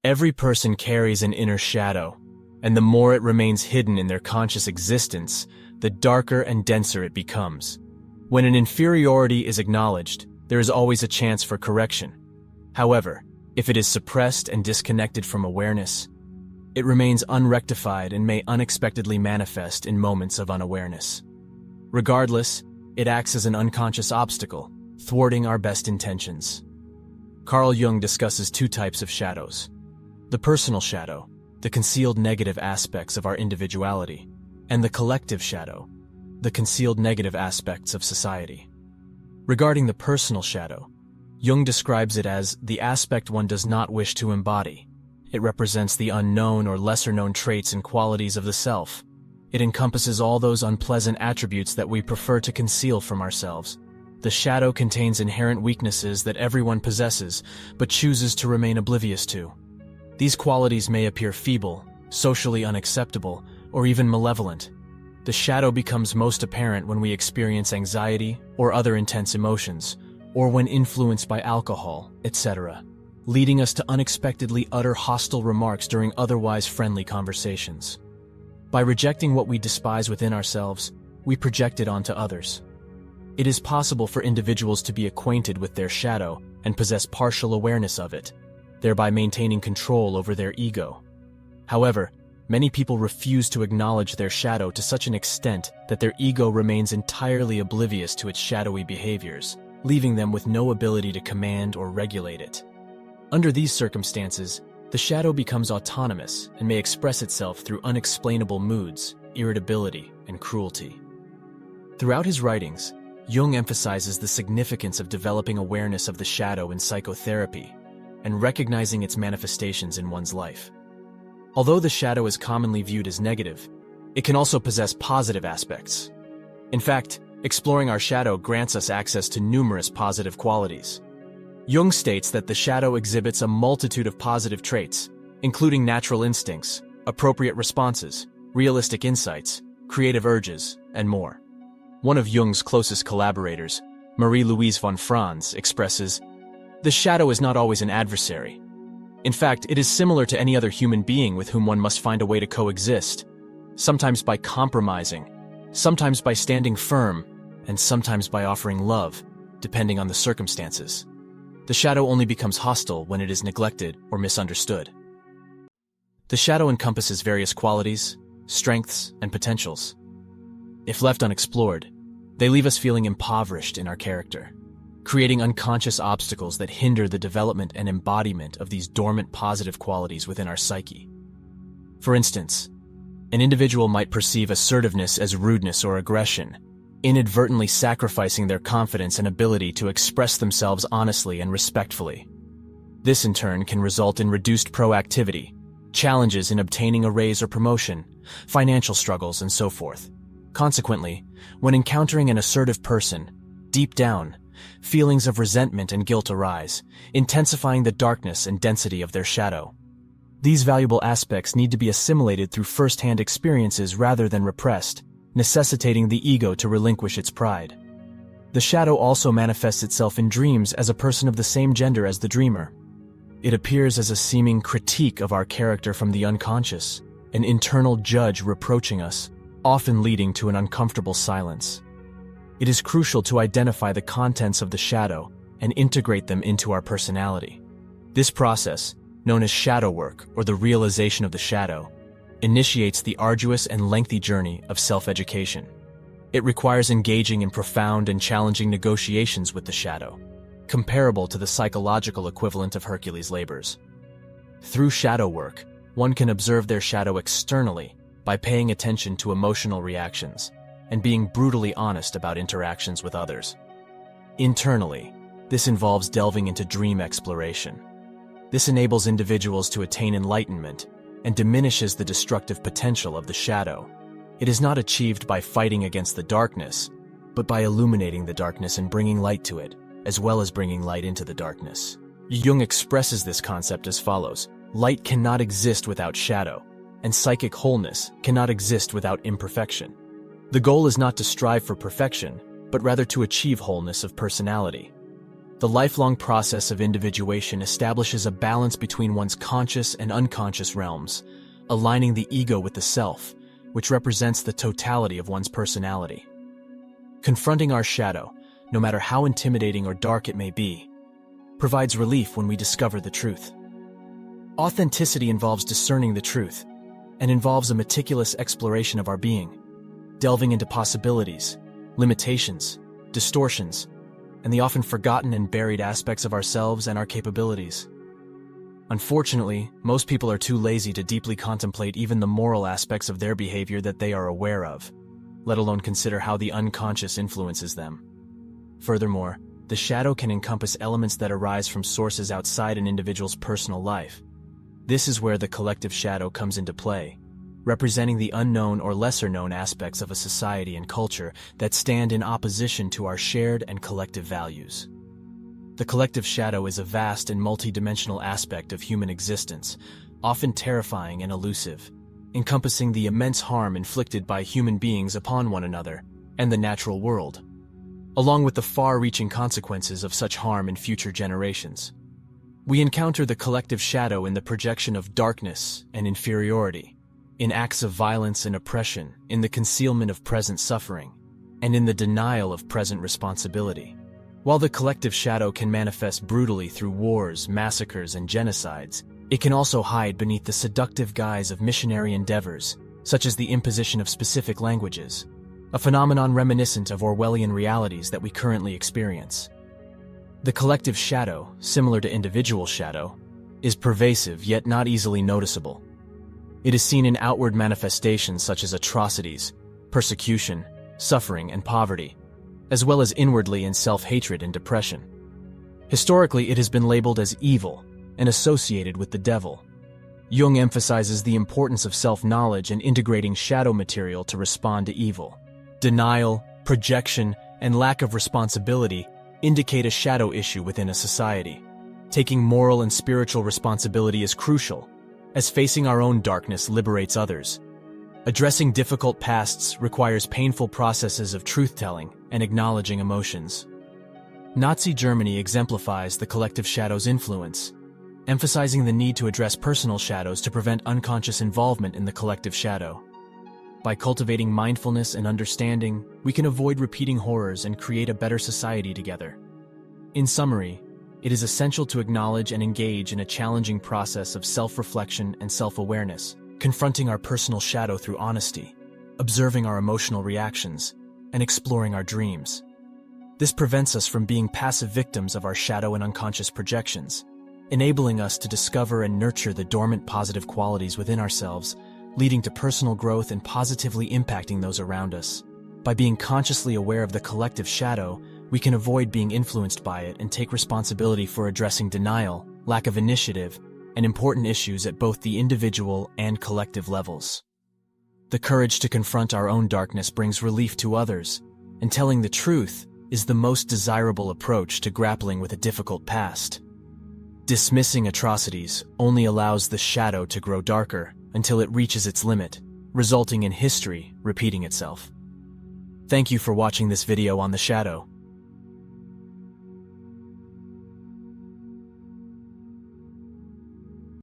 Every person carries an inner shadow, and the more it remains hidden in their conscious existence, the darker and denser it becomes. When an inferiority is acknowledged, there is always a chance for correction. However, if it is suppressed and disconnected from awareness, it remains unrectified and may unexpectedly manifest in moments of unawareness. Regardless, it acts as an unconscious obstacle, thwarting our best intentions. Carl Jung discusses two types of shadows: the personal shadow, the concealed negative aspects of our individuality, and the collective shadow, the concealed negative aspects of society. Regarding the personal shadow, Jung describes it as the aspect one does not wish to embody. It represents the unknown or lesser-known traits and qualities of the self. It encompasses all those unpleasant attributes that we prefer to conceal from ourselves. The shadow contains inherent weaknesses that everyone possesses, but chooses to remain oblivious to. These qualities may appear feeble, socially unacceptable, or even malevolent. The shadow becomes most apparent when we experience anxiety or other intense emotions, or when influenced by alcohol, etc., leading us to unexpectedly utter hostile remarks during otherwise friendly conversations. By rejecting what we despise within ourselves, we project it onto others. It is possible for individuals to be acquainted with their shadow and possess partial awareness of it, thereby maintaining control over their ego. However, many people refuse to acknowledge their shadow to such an extent that their ego remains entirely oblivious to its shadowy behaviors, leaving them with no ability to command or regulate it. Under these circumstances, the shadow becomes autonomous and may express itself through unexplainable moods, irritability, and cruelty. Throughout his writings, Jung emphasizes the significance of developing awareness of the shadow in psychotherapy and recognizing its manifestations in one's life. Although the shadow is commonly viewed as negative, it can also possess positive aspects. In fact, exploring our shadow grants us access to numerous positive qualities. Jung states that the shadow exhibits a multitude of positive traits, including natural instincts, appropriate responses, realistic insights, creative urges, and more. One of Jung's closest collaborators, Marie-Louise von Franz, expresses, "The shadow is not always an adversary. In fact, it is similar to any other human being with whom one must find a way to coexist, sometimes by compromising, sometimes by standing firm, and sometimes by offering love, depending on the circumstances. The shadow only becomes hostile when it is neglected or misunderstood." The shadow encompasses various qualities, strengths, and potentials. If left unexplored, they leave us feeling impoverished in our character, creating unconscious obstacles that hinder the development and embodiment of these dormant positive qualities within our psyche. For instance, an individual might perceive assertiveness as rudeness or aggression, inadvertently sacrificing their confidence and ability to express themselves honestly and respectfully. This in turn can result in reduced proactivity, challenges in obtaining a raise or promotion, financial struggles, and so forth. Consequently, when encountering an assertive person, deep down, feelings of resentment and guilt arise, intensifying the darkness and density of their shadow. These valuable aspects need to be assimilated through first-hand experiences rather than repressed, necessitating the ego to relinquish its pride. The shadow also manifests itself in dreams as a person of the same gender as the dreamer. It appears as a seeming critique of our character from the unconscious, an internal judge reproaching us, often leading to an uncomfortable silence. It is crucial to identify the contents of the shadow and integrate them into our personality. This process, known as shadow work or the realization of the shadow, initiates the arduous and lengthy journey of self-education. It requires engaging in profound and challenging negotiations with the shadow, comparable to the psychological equivalent of Hercules' labors. Through shadow work, one can observe their shadow externally by paying attention to emotional reactions and being brutally honest about interactions with others. Internally, this involves delving into dream exploration. This enables individuals to attain enlightenment and diminishes the destructive potential of the shadow. It is not achieved by fighting against the darkness, but by illuminating the darkness and bringing light to it, as well as bringing light into the darkness. Jung expresses this concept as follows: light cannot exist without shadow, and psychic wholeness cannot exist without imperfection. The goal is not to strive for perfection, but rather to achieve wholeness of personality. The lifelong process of individuation establishes a balance between one's conscious and unconscious realms, aligning the ego with the self, which represents the totality of one's personality. Confronting our shadow, no matter how intimidating or dark it may be, provides relief when we discover the truth. Authenticity involves discerning the truth, and involves a meticulous exploration of our being, delving into possibilities, limitations, distortions, and the often forgotten and buried aspects of ourselves and our capabilities. Unfortunately, most people are too lazy to deeply contemplate even the moral aspects of their behavior that they are aware of, let alone consider how the unconscious influences them. Furthermore, the shadow can encompass elements that arise from sources outside an individual's personal life. This is where the collective shadow comes into play, representing the unknown or lesser-known aspects of a society and culture that stand in opposition to our shared and collective values. The collective shadow is a vast and multidimensional aspect of human existence, often terrifying and elusive, encompassing the immense harm inflicted by human beings upon one another and the natural world, along with the far-reaching consequences of such harm in future generations. We encounter the collective shadow in the projection of darkness and inferiority, in acts of violence and oppression, in the concealment of present suffering, and in the denial of present responsibility. While the collective shadow can manifest brutally through wars, massacres, and genocides, it can also hide beneath the seductive guise of missionary endeavors, such as the imposition of specific languages, a phenomenon reminiscent of Orwellian realities that we currently experience. The collective shadow, similar to individual shadow, is pervasive yet not easily noticeable. It is seen in outward manifestations such as atrocities, persecution, suffering, and poverty, as well as inwardly in self-hatred and depression. Historically, it has been labeled as evil and associated with the devil. Jung emphasizes the importance of self-knowledge and integrating shadow material to respond to evil. Denial, projection, and lack of responsibility indicate a shadow issue within a society. Taking moral and spiritual responsibility is crucial, as facing our own darkness liberates others. Addressing difficult pasts requires painful processes of truth-telling and acknowledging emotions. Nazi Germany exemplifies the collective shadow's influence, emphasizing the need to address personal shadows to prevent unconscious involvement in the collective shadow. By cultivating mindfulness and understanding, we can avoid repeating horrors and create a better society together. In summary, it is essential to acknowledge and engage in a challenging process of self-reflection and self-awareness, confronting our personal shadow through honesty, observing our emotional reactions, and exploring our dreams. This prevents us from being passive victims of our shadow and unconscious projections, enabling us to discover and nurture the dormant positive qualities within ourselves, leading to personal growth and positively impacting those around us. By being consciously aware of the collective shadow, we can avoid being influenced by it and take responsibility for addressing denial, lack of initiative, and important issues at both the individual and collective levels. The courage to confront our own darkness brings relief to others, and telling the truth is the most desirable approach to grappling with a difficult past. Dismissing atrocities only allows the shadow to grow darker until it reaches its limit, resulting in history repeating itself. Thank you for watching this video on the shadow.